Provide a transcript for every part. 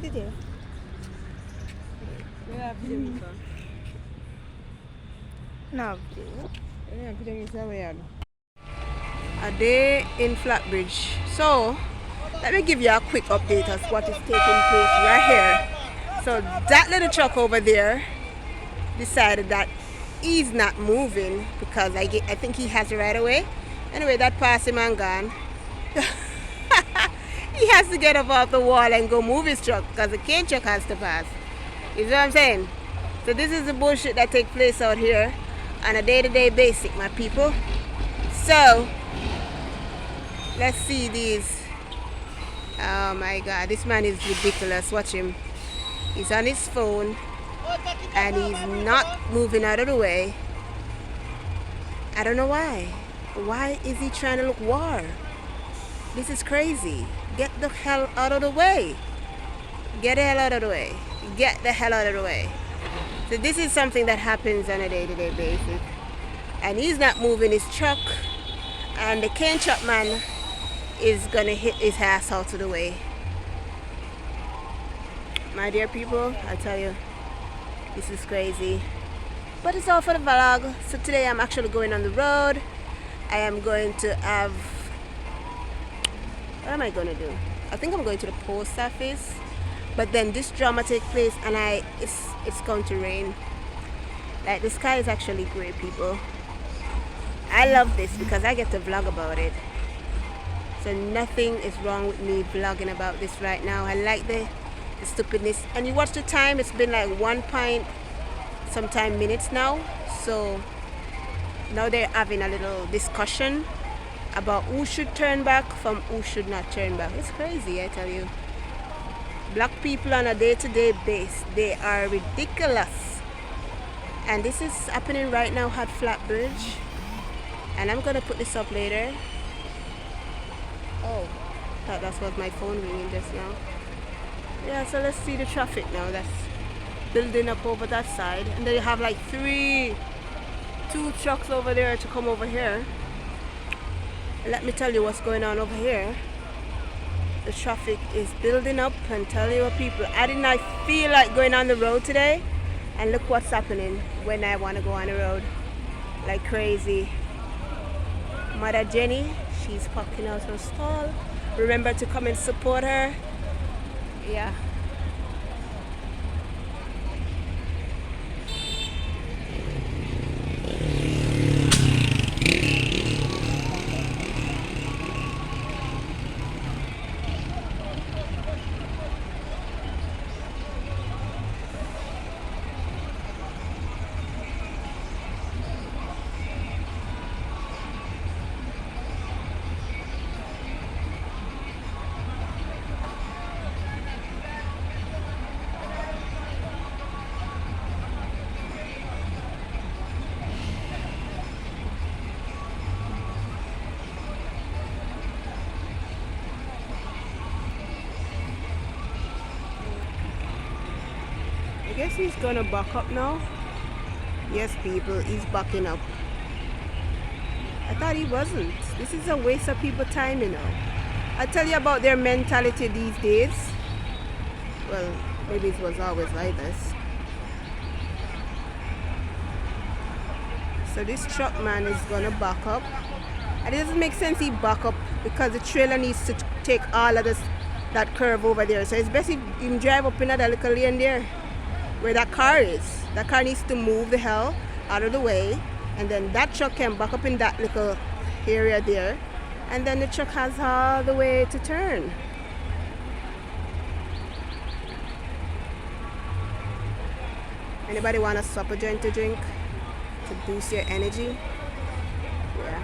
sit here. Yeah, video. No video. Yeah, video. A day in Flatbridge. So, let me give you a quick update as what is taking place right here. So, that little truck over there decided that he's not moving because I think he has it right away. Anyway, that passed him and gone. He has to get up off the wall and go move his truck because the cane truck has to pass. You see what I'm saying? So this is the bullshit that takes place out here on a day-to-day basis, my people. So, let's see these. Oh my God, this man is ridiculous. Watch him. He's on his phone and he's not moving out of the way. I don't know why. Why is he trying to look war? This is crazy. Get the hell out of the way. Get the hell out of the way. Get the hell out of the way. So this is something that happens on a day-to-day basis. And he's not moving his truck. And the cane truck man is gonna hit his ass out of the way. My dear people, I tell you, this is crazy. But it's all for the vlog. So today I'm actually going on the road. I am going to have... What am I going to do? I think I'm going to the post office. But then this drama takes place and it's going to rain. Like, the sky is actually gray, people. I love this because I get to vlog about it. So nothing is wrong with me vlogging about this right now. I like the stupidness. And you watch the time, it's been like 1 point sometime minutes now. So now they're having a little discussion about who should turn back from who should not turn back. It's crazy, I tell you. Black people on a day-to-day basis, they are ridiculous. And this is happening right now at Flatbridge. And I'm gonna put this up later. Oh, that was my phone ringing just now. Yeah, so let's see the traffic now. That's building up over that side. And then you have like two trucks over there to come over here. And let me tell you what's going on over here. The traffic is building up, and tell you what, people, I did not feel like going on the road today, and look what's happening when I want to go on the road like crazy. Mother Jenny, she's parking out her stall. Remember to come and support her. Yeah. I guess he's gonna back up now. Yes, people, he's backing up. I thought he wasn't. This is a waste of people's time, you know. I tell you about their mentality these days. Well, maybe it was always like this. So this truck man is gonna back up. And it doesn't make sense he back up because the trailer needs to take all of this, that curve over there. So it's best if you drive up in that little lane there where that car is. That car needs to move the hell out of the way, and then that truck can back up in that little area there, and then the truck has all the way to turn. Anybody want a supper joint to drink to boost your energy? Yeah.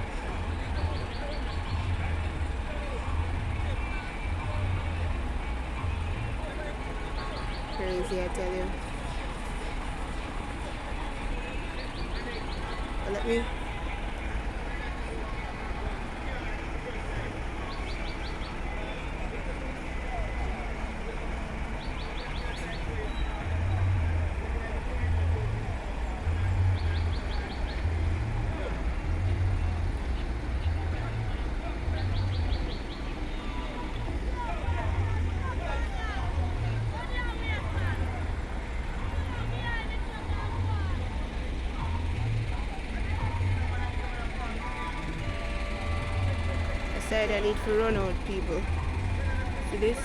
Crazy, I tell you. But let me... side I need to run out, people. See this?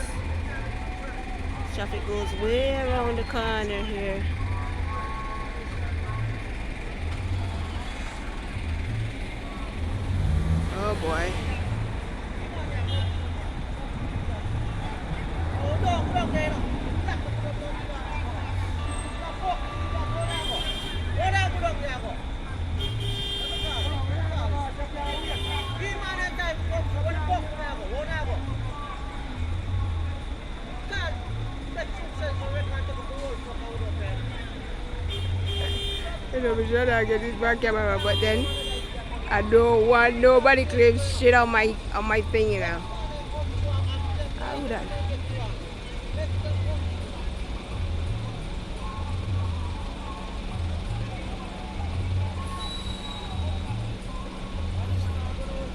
Traffic goes way around the corner here. Oh boy. You know, I'm sure I get this back camera, but then I don't want nobody claims shit on my thing, you know. How that?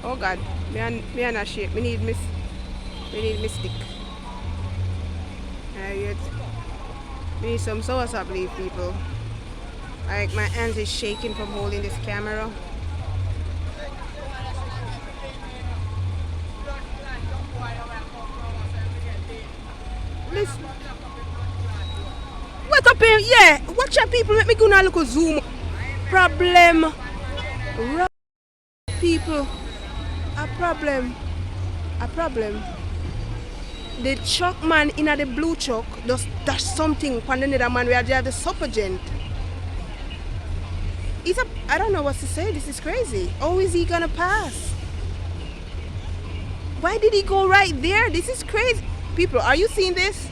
Oh God, me and a shape. Me need stick. Me need some soursop leaf, people. Like my hands is shaking from holding this camera. Listen. Wake up here, yeah. Watch out, people. Let me go now look at zoom. Problem. People. A problem. The truck man in the blue truck just dash something upon the other man where they have the supper gent. I don't know what to say. This is crazy. How is he gonna pass? Why did he go right there? This is crazy. People, are you seeing this?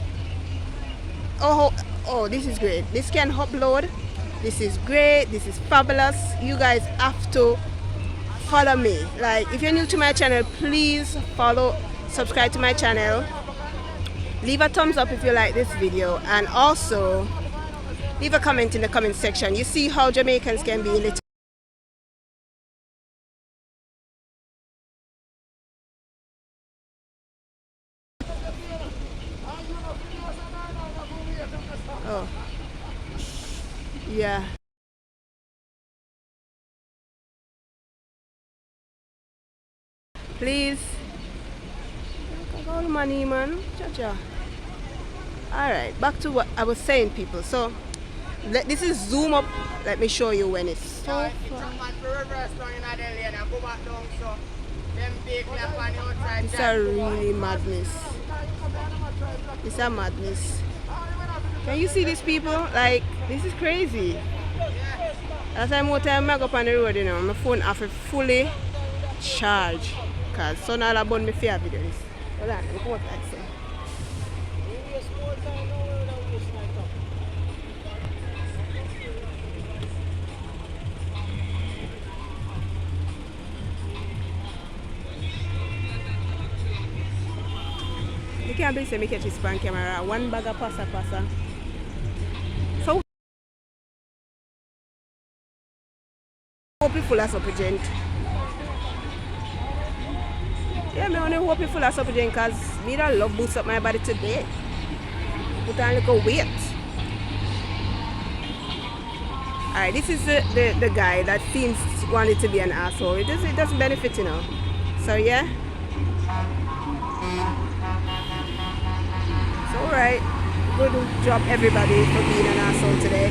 Oh, this is great. This can upload. This is great. This is fabulous. You guys have to follow me. Like, if you're new to my channel, please follow, subscribe to my channel. Leave a thumbs up if you like this video, and also leave a comment in the comment section. You see how Jamaicans can be a little. Oh, yeah. Please. All money, man. Cha-cha. Alright, back to what I was saying, people. So, this is zoom up. Let me show you when it's so far. It's a really madness. It's a madness. Can you see these people? Like, this is crazy. That's why more time I go up on the road, you know, my phone have to fully charge. Because so now about me fear videos. Hold on, look what I say. You can't believe me catch this pan camera. One bag of passa. So hope you full of supper, gent. Yeah, I only hope you full of supper, gent, because me don't love boost up my body today. Put on a little weight. Alright, this is the guy that seems wanted to be an asshole. It doesn't benefit, you know. So yeah. Alright, good job everybody for being an asshole today.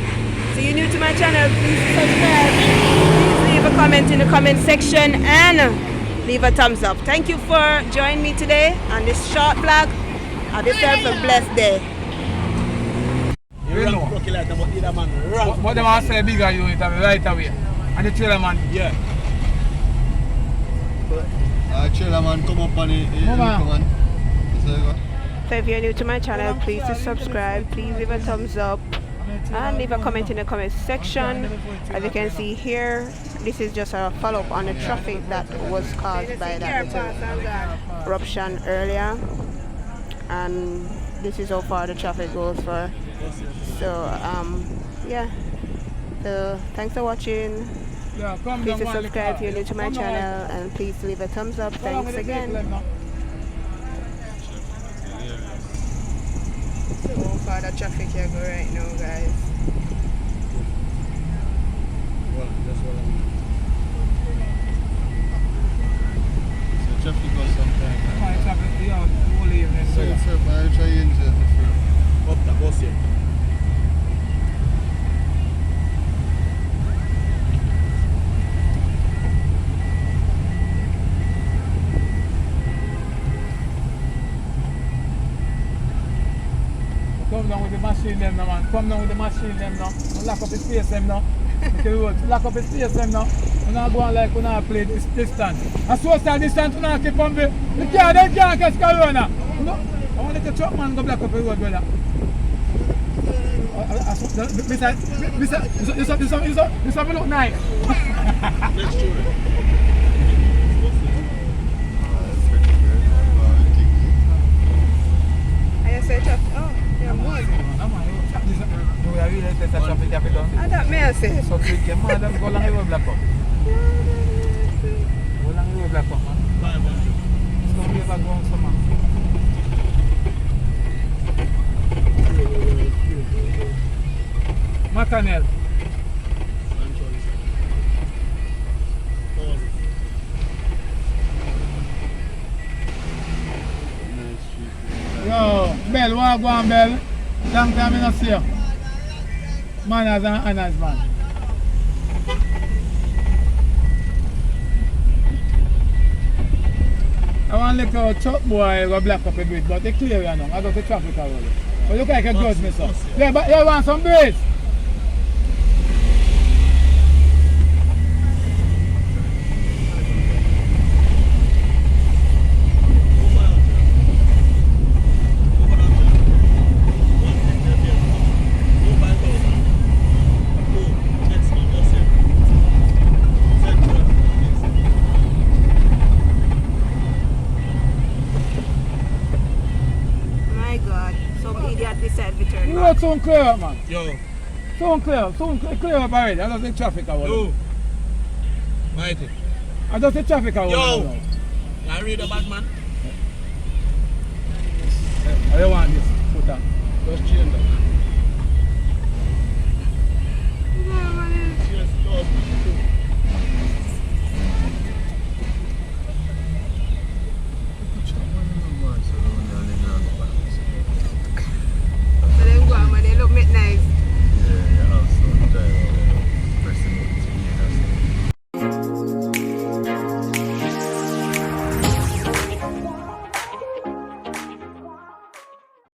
So you're new to my channel, please subscribe. Please leave a comment in the comment section and leave a thumbs up. Thank you for joining me today on this short vlog. Have yourself a blessed day. You know what them want to say bigger you it right away. And the trailer man, yeah. Trailer man come up on it. So if you're new to my channel, please subscribe, please leave a thumbs up and leave a comment in the comment section. As you can see here, this is just a follow-up on the traffic that was caused by that eruption earlier, and this is how far the traffic goes for. So yeah, so thanks for watching. Please subscribe if you're new to my channel, and please leave a thumbs up. Thanks again. So how far the traffic here go right now, guys? Well, that's what traffic or sometimes. My traffic, yeah, the whole evening. So it's up, I try to use it for. Up the bus here. Come down with the machine them now, man. Come down with the machine them now. Lock up his face them now. Okay, lock up his face them now. We're not going like we're not play this distance. I social distance, we're not keep on the car, they can't catch corona. You know? I want to get a truck man go block up the road, brother. This have look nice. Next to it. I just said, oh, yeah, more. I thought me I said. So quick, your mother go lang yung black up. Go lang yung black up, man. It's gonna be a bag wrong sa man. Macanel. Yo, Bell, what go on, Bell? Long time I not see you. Manners and honors, man. I want to look at a truck boy go black up a bit, but they clear you now. I got the traffic already. But look like a judge me, sir. Yeah, but you want some breeze? You road soon clear up, man. Yo. Soon clear up already. I just the traffic already. Yo. Mighty. I just the traffic already. Yo. I read about man.